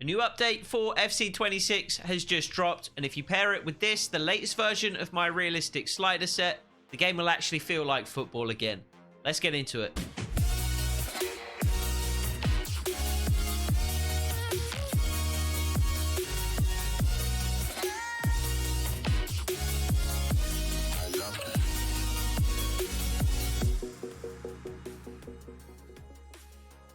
A new update for FC26 has just dropped, and if you pair it with this, the latest version of my realistic slider set, the game will actually feel like football again. Let's get into it.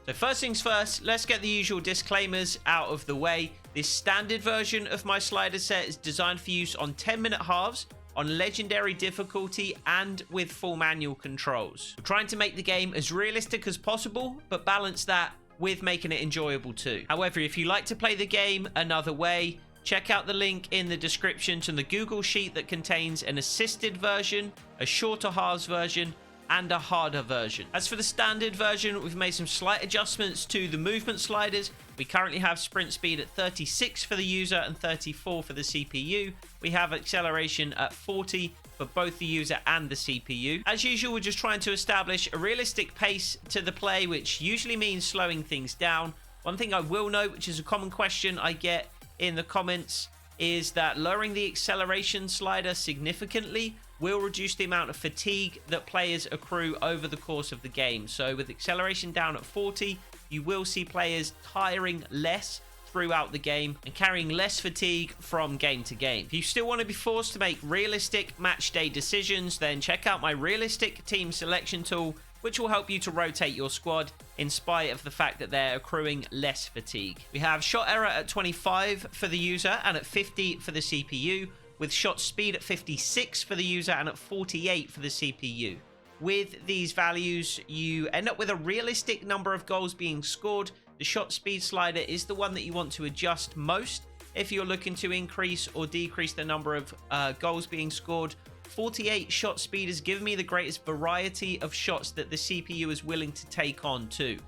So first things first, let's get the usual disclaimers out of the way. This standard version of my slider set is designed for use on 10-minute halves, on legendary difficulty, and with full manual controls. We're trying to make the game as realistic as possible, but balance that with making it enjoyable too. However, if you like to play the game another way, check out the link in the description to the Google Sheet that contains an assisted version, a shorter halves version, and a harder version. As for the standard version, we've made some slight adjustments to the movement sliders. We currently have sprint speed at 36 for the user and 34 for the CPU. We have acceleration at 40 for both the user and the CPU. As usual, we're just trying to establish a realistic pace to the play, which usually means slowing things down. One thing I will note, which is a common question I get in the comments, is that lowering the acceleration slider significantly will reduce the amount of fatigue that players accrue over the course of the game. So with acceleration down at 40, you will see players tiring less throughout the game and carrying less fatigue from game to game. If you still want to be forced to make realistic match day decisions, then check out my realistic team selection tool, which will help you to rotate your squad in spite of the fact that they're accruing less fatigue. We have shot error at 25 for the user and at 50 for the CPU, with shot speed at 56 for the user and at 48 for the CPU. With these values, you end up with a realistic number of goals being scored. The shot speed slider is the one that you want to adjust most if you're looking to increase or decrease the number of goals being scored. 48 shot speed has given me the greatest variety of shots that the CPU is willing to take on too.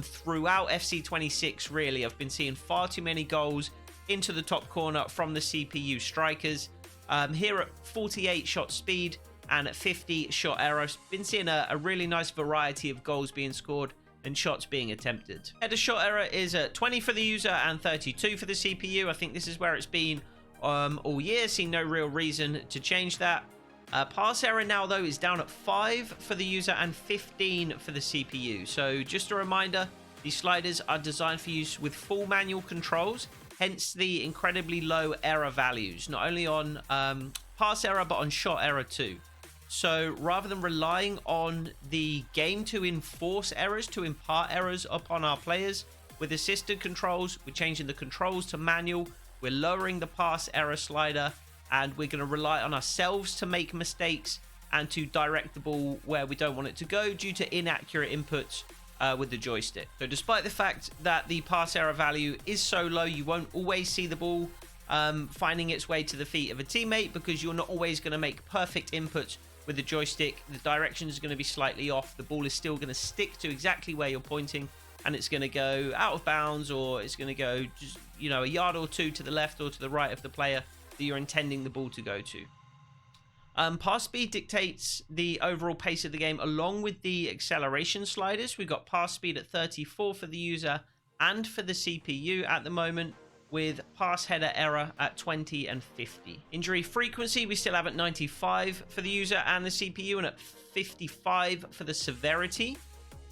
Throughout FC26, really, I've been seeing far too many goals into the top corner from the CPU strikers. Here at 48 shot speed and at 50 shot error, been seeing a really nice variety of goals being scored and shots being attempted. Header shot error is at 20 for the user and 32 for the CPU. I think this is where it's been all year. See no real reason to change that. Pass error now though is down at 5 for the user and 15 for the CPU. So just a reminder, these sliders are designed for use with full manual controls, hence the incredibly low error values, not only on pass error but on shot error too. So rather than relying on the game to enforce errors, to impart errors upon our players, with assisted controls, we're changing the controls to manual. We're lowering the pass error slider, and we're going to rely on ourselves to make mistakes and to direct the ball where we don't want it to go due to inaccurate inputs with the joystick. So despite the fact that the pass error value is so low, you won't always see the ball finding its way to the feet of a teammate, because you're not always going to make perfect inputs with the joystick. The direction is going to be slightly off. The ball is still going to stick to exactly where you're pointing, and it's going to go out of bounds, or it's going to go just, you know, a yard or two to the left or to the right of the player that you're intending the ball to go to. Pass speed dictates the overall pace of the game along with the acceleration sliders. We've got pass speed at 34 for the user and for the CPU at the moment, with pass header error at 20 and 50. Injury frequency we still have at 95 for the user and the CPU, and at 55 for the severity.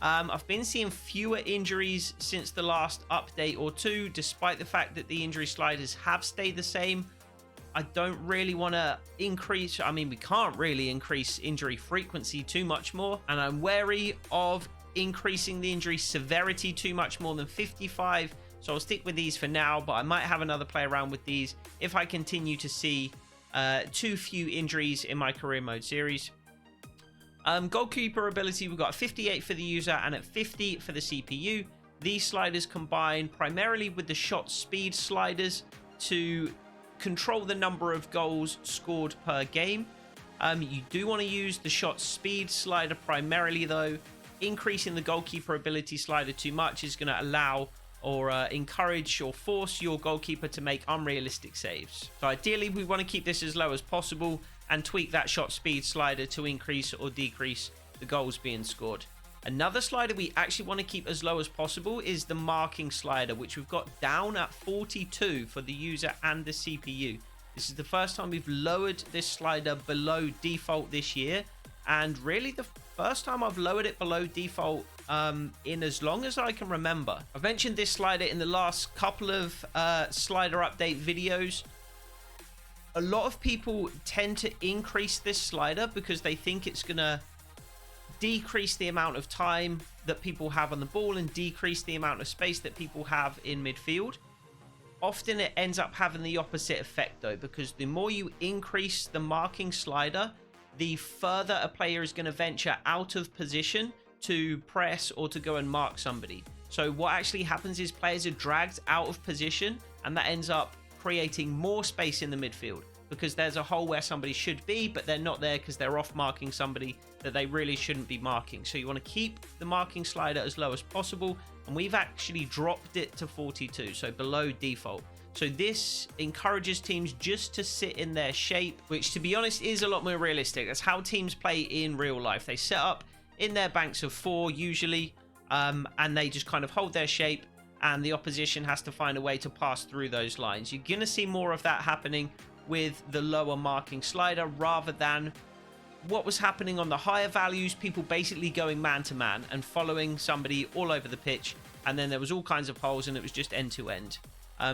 I've been seeing fewer injuries since the last update or two, despite the fact that the injury sliders have stayed the same. I don't really want to increase, we can't really increase injury frequency too much more, and I'm wary of increasing the injury severity too much more than 55, so I'll stick with these for now, but I might have another play around with these if I continue to see too few injuries in my career mode series. Goalkeeper ability, we've got a 58 for the user and at 50 for the CPU. These sliders combine primarily with the shot speed sliders to control the number of goals scored per game. You do want to use the shot speed slider primarily though. Increasing the goalkeeper ability slider too much is going to allow or encourage or force your goalkeeper to make unrealistic saves. So ideally we want to keep this as low as possible and tweak that shot speed slider to increase or decrease the goals being scored. Another slider we actually want to keep as low as possible is the marking slider, which we've got down at 42 for the user and the CPU. This is the first time we've lowered this slider below default this year, and really the first time I've lowered it below default in as long as I can remember. I've mentioned this slider in the last couple of slider update videos. A lot of people tend to increase this slider because they think it's gonna decrease the amount of time that people have on the ball and decrease the amount of space that people have in midfield. Often it ends up having the opposite effect though, because the more you increase the marking slider, the further a player is going to venture out of position to press or to go and mark somebody. So what actually happens is players are dragged out of position, and that ends up creating more space in the midfield because there's a hole where somebody should be, but they're not there because they're off marking somebody that they really shouldn't be marking. So you want to keep the marking slider as low as possible, and we've actually dropped it to 42, so below default. So this encourages teams just to sit in their shape, which to be honest is a lot more realistic. That's how teams play in real life. They set up in their banks of 4 usually, and they just kind of hold their shape, and the opposition has to find a way to pass through those lines. You're going to see more of that happening with the lower marking slider rather than what was happening on the higher values, people basically going man to man and following somebody all over the pitch, and then there was all kinds of holes and it was just end to end.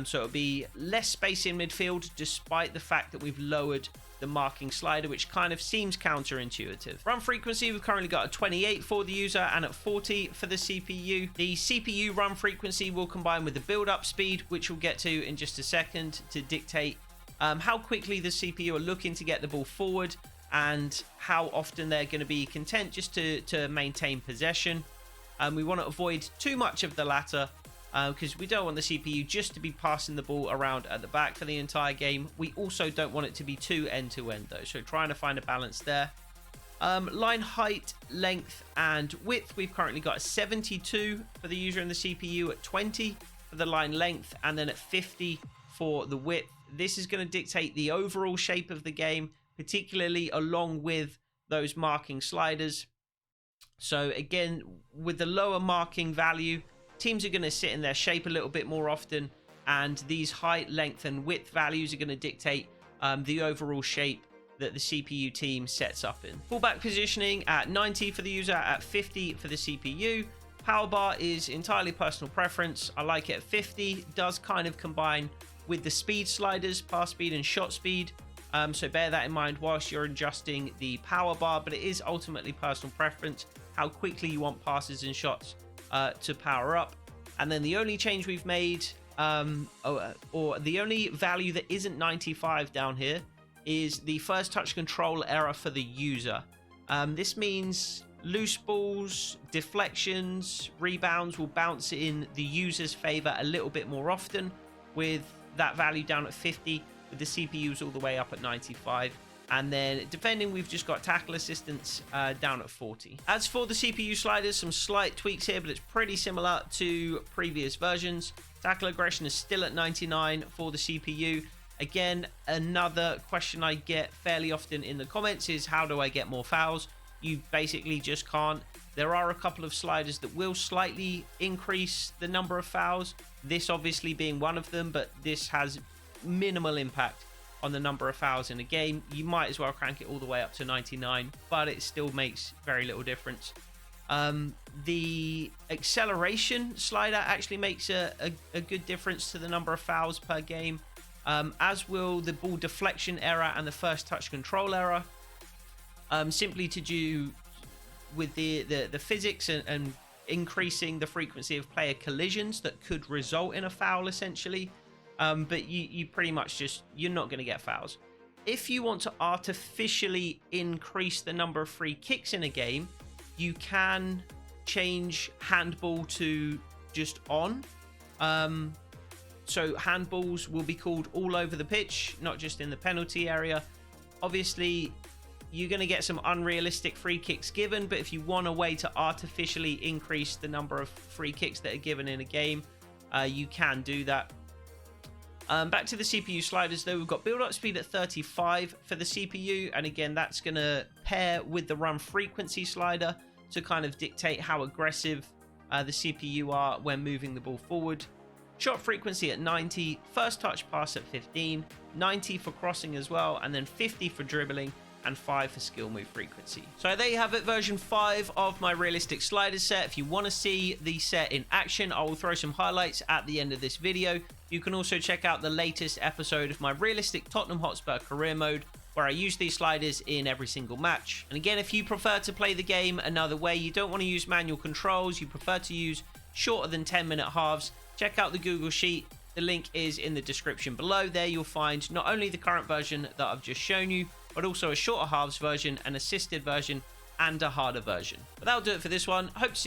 So it'll be less space in midfield despite the fact that we've lowered the marking slider, which kind of seems counterintuitive. Run frequency, we've currently got a 28 for the user and at 40 for the CPU. The CPU run frequency will combine with the build-up speed, which we'll get to in just a second, to dictate how quickly the CPU are looking to get the ball forward and how often they're going to be content just to maintain possession. We want to avoid too much of the latter, because we don't want the CPU just to be passing the ball around at the back for the entire game. We also don't want it to be too end-to-end though, so trying to find a balance there. Line height, length, and width, we've currently got a 72 for the user and the CPU, at 20 for the line length, and then at 50 for the width. This is going to dictate the overall shape of the game, particularly along with those marking sliders. So again, with the lower marking value, teams are going to sit in their shape a little bit more often, and these height, length, and width values are going to dictate the overall shape that the CPU team sets up in. Fullback positioning at 90 for the user, at 50 for the CPU. Power bar is entirely personal preference. I like it at 50. Does kind of combine with the speed sliders, pass speed and shot speed. So bear that in mind whilst you're adjusting the power bar, but it is ultimately personal preference, how quickly you want passes and shots to power up. And then the only change we've made, or the only value that isn't 95 down here, is the first touch control error for the user. This means loose balls, deflections, rebounds will bounce in the user's favor a little bit more often, with that value down at 50, with the CPUs all the way up at 95. And then defending, we've just got tackle assistance down at 40. As for the CPU sliders, some slight tweaks here, but it's pretty similar to previous versions. Tackle aggression is still at 99 for the CPU. Again, another question I get fairly often in the comments is, how do I get more fouls? You basically just can't. There are a couple of sliders that will slightly increase the number of fouls, this obviously being one of them, but this has minimal impact on the number of fouls in a game. You might as well crank it all the way up to 99, but it still makes very little difference. The acceleration slider actually makes a good difference to the number of fouls per game, as will the ball deflection error and the first touch control error, simply to do with the physics and increasing the frequency of player collisions that could result in a foul essentially. But you pretty much just, you're not going to get fouls. If you want to artificially increase the number of free kicks in a game, you can change handball to just on. So handballs will be called all over the pitch, not just in the penalty area. Obviously, you're going to get some unrealistic free kicks given, but if you want a way to artificially increase the number of free kicks that are given in a game, you can do that. Back to the CPU sliders though, we've got build-up speed at 35 for the CPU, and again that's going to pair with the run frequency slider. to kind of dictate how aggressive the CPU are when moving the ball forward. Shot frequency at 90, first touch pass at 15, 90 for crossing as well, and then 50 for dribbling, and 5 for skill move frequency. So there you have it, version 5 of my realistic sliders set. If you want to see the set in action, I will throw some highlights at the end of this video. You can also check out the latest episode of my realistic Tottenham Hotspur career mode, where I use these sliders in every single match. And again, if you prefer to play the game another way, you don't want to use manual controls, you prefer to use shorter than 10-minute halves, check out the Google Sheet. The link is in the description below. There you'll find not only the current version that I've just shown you, but also a shorter halves version, an assisted version, and a harder version. But that'll do it for this one. Hope to see